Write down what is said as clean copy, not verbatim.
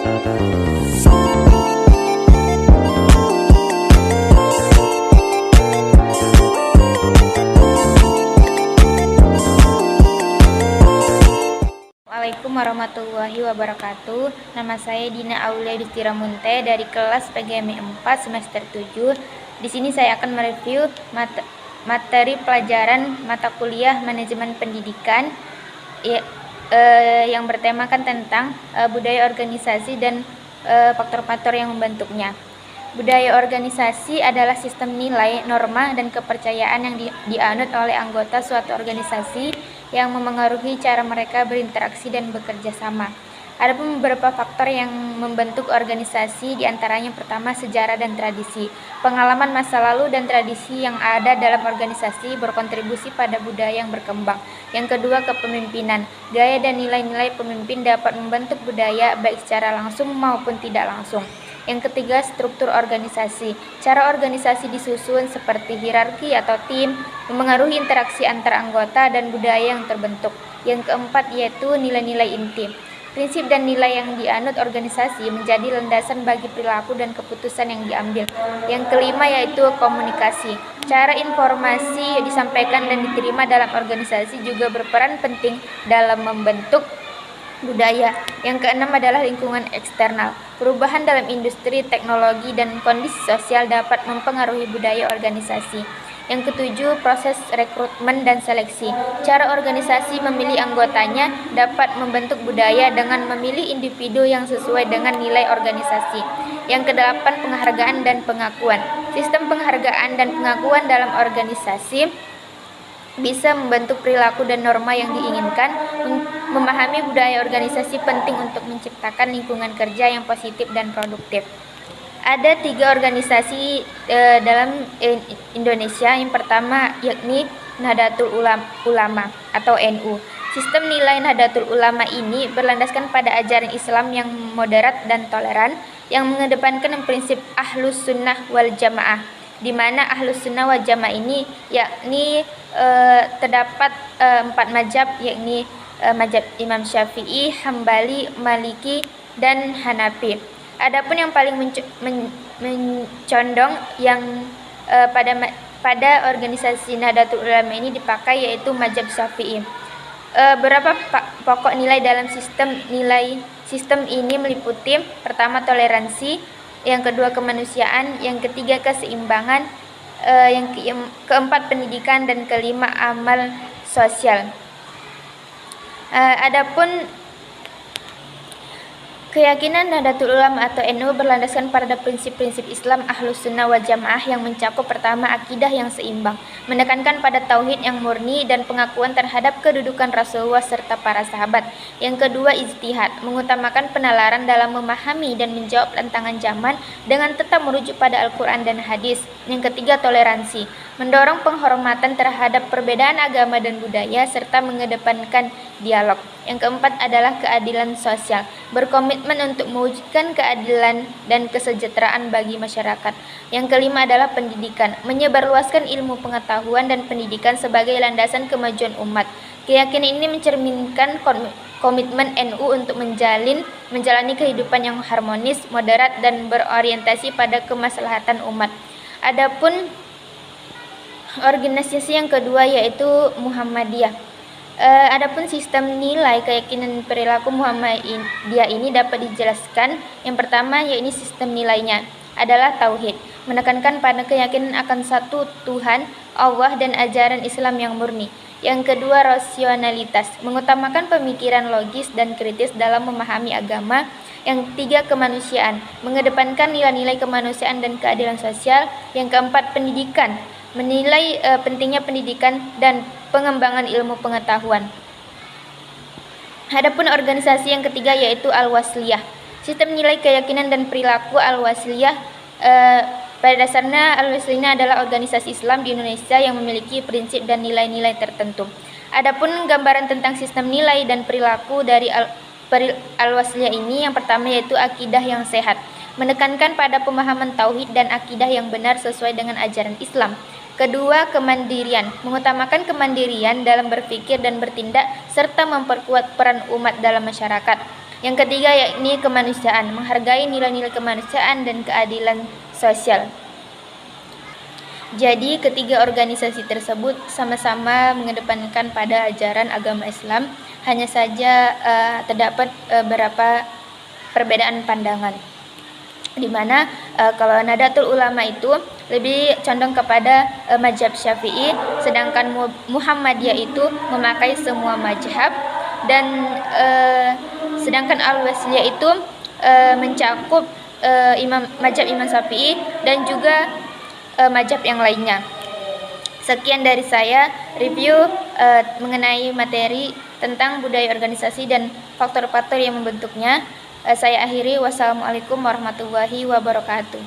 Assalamualaikum warahmatullahi wabarakatuh. Nama saya Dina Aulia Distira Munte dari kelas PGMI 4 semester 7. Di sini saya akan mereview materi pelajaran mata kuliah manajemen pendidikan yang bertemakan tentang budaya organisasi dan faktor-faktor yang membentuknya. Budaya organisasi adalah sistem nilai, norma, dan kepercayaan yang dianut oleh anggota suatu organisasi yang memengaruhi cara mereka berinteraksi dan bekerja sama. Ada beberapa faktor yang membentuk organisasi, diantaranya pertama sejarah dan tradisi. Pengalaman masa lalu dan tradisi yang ada dalam organisasi berkontribusi pada budaya yang berkembang. Yang kedua, kepemimpinan. Gaya dan nilai-nilai pemimpin dapat membentuk budaya baik secara langsung maupun tidak langsung. Yang ketiga, struktur organisasi. Cara organisasi disusun seperti hierarki atau tim, memengaruhi interaksi antar anggota dan budaya yang terbentuk. Yang keempat yaitu nilai-nilai inti. Prinsip dan nilai yang dianut organisasi menjadi landasan bagi perilaku dan keputusan yang diambil. Yang kelima yaitu komunikasi. Cara informasi disampaikan dan diterima dalam organisasi juga berperan penting dalam membentuk budaya. Yang keenam adalah lingkungan eksternal. Perubahan dalam industri, teknologi, dan kondisi sosial dapat mempengaruhi budaya organisasi. Yang ketujuh, proses rekrutmen dan seleksi. Cara organisasi memilih anggotanya dapat membentuk budaya dengan memilih individu yang sesuai dengan nilai organisasi. Yang kedelapan, penghargaan dan pengakuan. Sistem penghargaan dan pengakuan dalam organisasi bisa membentuk perilaku dan norma yang diinginkan. Memahami budaya organisasi penting untuk menciptakan lingkungan kerja yang positif dan produktif. Ada 3 organisasi dalam Indonesia. Yang pertama yakni Nahdlatul Ulama atau NU. Sistem nilai Nahdlatul Ulama ini berlandaskan pada ajaran Islam yang moderat dan toleran, yang mengedepankan prinsip Ahlus Sunnah wal Jamaah, di mana Ahlus Sunnah wal Jamaah ini yakni terdapat 4 mazhab, yakni mazhab Imam Syafi'i, Hambali, Maliki, dan Hanafi. Adapun yang paling mencondong yang pada organisasi Nahdlatul Ulama ini dipakai yaitu mazhab Syafi'i. Berapa pokok nilai dalam sistem ini meliputi pertama toleransi, yang kedua kemanusiaan, yang ketiga keseimbangan, yang keempat pendidikan, dan kelima amal sosial. Adapun keyakinan Nahdlatul Ulama atau NU berlandaskan pada prinsip-prinsip Islam Ahlus Sunnah wal Jamaah yang mencakup pertama akidah yang seimbang, menekankan pada tauhid yang murni dan pengakuan terhadap kedudukan Rasulullah serta para sahabat. Yang kedua, ijtihad, mengutamakan penalaran dalam memahami dan menjawab tantangan zaman dengan tetap merujuk pada Al-Quran dan hadis. Yang ketiga, toleransi, mendorong penghormatan terhadap perbedaan agama dan budaya serta mengedepankan dialog. Yang keempat adalah keadilan sosial, berkomitmen untuk mewujudkan keadilan dan kesejahteraan bagi masyarakat. Yang kelima adalah pendidikan, menyebarluaskan ilmu pengetahuan dan pendidikan sebagai landasan kemajuan umat. Keyakinan ini mencerminkan komitmen NU untuk menjalani kehidupan yang harmonis, moderat, dan berorientasi pada kemaslahatan umat. Adapun organisasi yang kedua yaitu Muhammadiyah. Adapun sistem nilai keyakinan perilaku Muhammadiyah ini dapat dijelaskan. Yang pertama yakni sistem nilainya adalah tauhid, menekankan pada keyakinan akan satu Tuhan Allah dan ajaran Islam yang murni. Yang kedua, rasionalitas, mengutamakan pemikiran logis dan kritis dalam memahami agama. Yang ketiga, kemanusiaan, mengedepankan nilai-nilai kemanusiaan dan keadilan sosial. Yang keempat, pendidikan, menilai pentingnya pendidikan dan pengembangan ilmu pengetahuan. Adapun organisasi yang ketiga yaitu Al-Wasliyah. Sistem nilai keyakinan dan perilaku Al-Wasliyah, pada dasarnya Al-Wasliyah adalah organisasi Islam di Indonesia yang memiliki prinsip dan nilai-nilai tertentu. Adapun gambaran tentang sistem nilai dan perilaku dari Al-Wasliyah ini, yang pertama yaitu akidah yang sehat, menekankan pada pemahaman tauhid dan akidah yang benar sesuai dengan ajaran Islam. Kedua, kemandirian, mengutamakan kemandirian dalam berpikir dan bertindak serta memperkuat peran umat dalam masyarakat. Yang ketiga yakni kemanusiaan, menghargai nilai-nilai kemanusiaan dan keadilan sosial. Jadi ketiga organisasi tersebut sama-sama mengedepankan pada ajaran agama Islam, hanya saja terdapat beberapa perbedaan pandangan. Di mana kalau Nahdlatul Ulama itu lebih condong kepada mazhab Syafi'i, sedangkan Muhammadiyah itu memakai semua mazhab, dan sedangkan Al-Wasliyah itu mencakup mazhab Imam Syafi'i dan juga mazhab yang lainnya. Sekian dari saya review mengenai materi tentang budaya organisasi dan faktor-faktor yang membentuknya. Saya akhiri. Wassalamualaikum warahmatullahi wabarakatuh.